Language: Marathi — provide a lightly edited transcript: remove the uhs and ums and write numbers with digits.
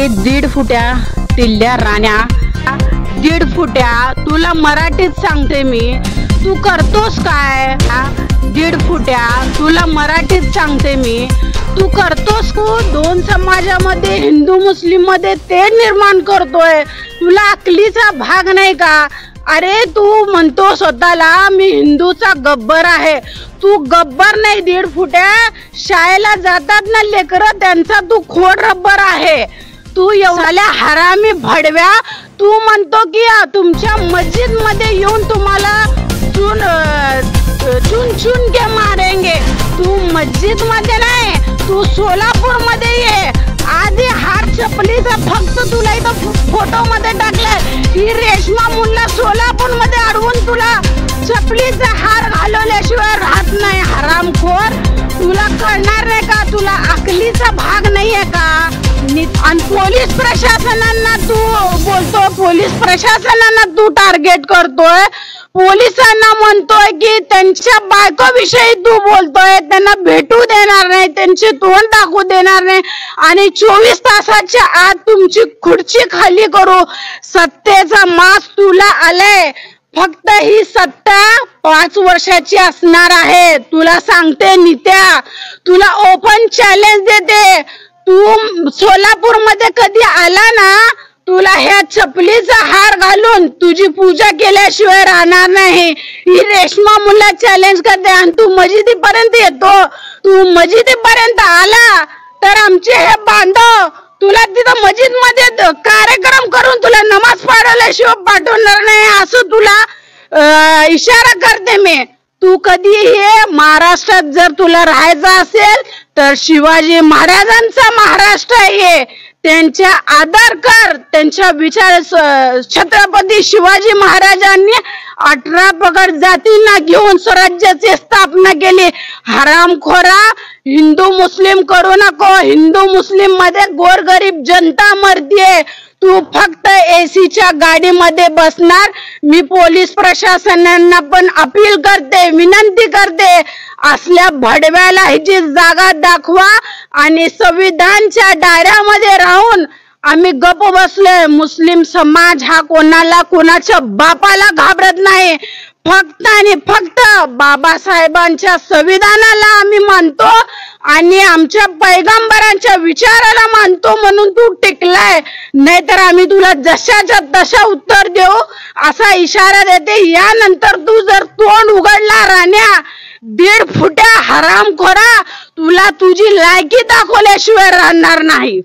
की 1.5 फुट्या टिल्ल्या राण्या, 1.5 फुट्या तुला मराठीत सांगते मी, तू करतोस काय? 1.5 फुट्या तुला मराठीत सांगते मी, तू करतोस को? 2 समाजामध्ये हिंदू मुस्लिम मध्ये ते निर्माण करतोय, तुला अकलीचा भाग नाही का? अरे तू म्हणतो स्वतःला मी हिंदूचा गब्बर आहे, तू गब्बर नाही. 1.5 फुट्या शाळेला जातात ना लेकरं, त्यांचा तू खोड रब्बर आहे. तू एवढ्या हरामी भडव्या, तू म्हणतो की तुमच्या मस्जिद मध्ये येऊन तुम्हाला चुन चुन के मारेंगे. तू मस्जिद मध्ये नाही, तू सोलापूर मध्ये ये. आधी हार चपलीचा फक्त तुला इथं फोटो मध्ये टाकलाय, ही रेशमा मुल्ला सोलापूर मध्ये अडवून तुला चपलीचा हार घालवल्याशिवाय राहत नाही. हरामखोर, तुला कळणार नाही का? तुला अकलीचा भाग नाहीये का? आणि पोलीस प्रशासनांना तू बोलतो, पोलीस प्रशासनांना तू टार्गेट करतोय, पोलिसांना म्हणतोय की त्यांच्या बायकोविषयी तू बोलतोय, त्यांना भेटू देणार नाही, त्यांचे तोंड दाखवू देणार नाही आणि 24 तासाच्या आत तुमची खुर्ची खाली करू. सत्तेचा मास तुला आलाय. फक्त ही सत्ता 5 वर्षाची असणार आहे. तुला सांगते नित्या, तुला ओपन चॅलेंज देते. तू सोलापूर मध्ये कधी आला ना, तुला ह्या चपलीचा हार घालून तुझी पूजा केल्याशिवाय राहणार नाही. ही रेशमा मुल्ला चॅलेंज करते आणि तू मस्जिदीपर्यंत येतो. तू मस्जिदीपर्यंत आला तर आमचे हे बांधव तुला तिथं मस्जिद मध्ये कार्यक्रम करून तुला नमाज पढवल्याशिवाय पाठवणार नाही, असं तुला इशारा करते मी. तू कधी हे महाराष्ट्रात जर तुला राहायचं असेल तर शिवाजी महाराजांचा महाराष्ट्र आहे, त्यांच्या आदर कर. त्यांच्या विचार छत्रपती शिवाजी महाराजांनी 18 पगड जातींना घेऊन स्वराज्याची स्थापना केली. हरामखोरा, हिंदू मुस्लिम करू नको. हिंदू मुस्लिम मध्ये गोरगरीब जनता मरतीये. तू फक्त एसीच्या गाडीमध्ये बसणार. मी पोलीस प्रशासनांना पण अपील करते, विनंती करते, असल्या भडव्याला ह्याची जागा दाखवा आणि संविधानच्या दायऱ्यामध्ये राहून आम्ही गप्प बसलोय. मुस्लिम समाज हा कोणाच्या बापाला घाबरत नाही. फक्त आणि फक्त बाबासाहेबांच्या संविधानाला आम्ही मानतो आणि आमच्या पैगंबरांच्या विचाराला मानतो म्हणून तू टिकलाय. नाहीतर आम्ही तुला जशाच्या तशा उत्तर देऊ असा इशारा देते. यानंतर तू जर तोंड उघडला राण्या, 1.5 फुट्या हरामखोरा, तुला तुझी लायकी दाखवल्याशिवाय राहणार नाही.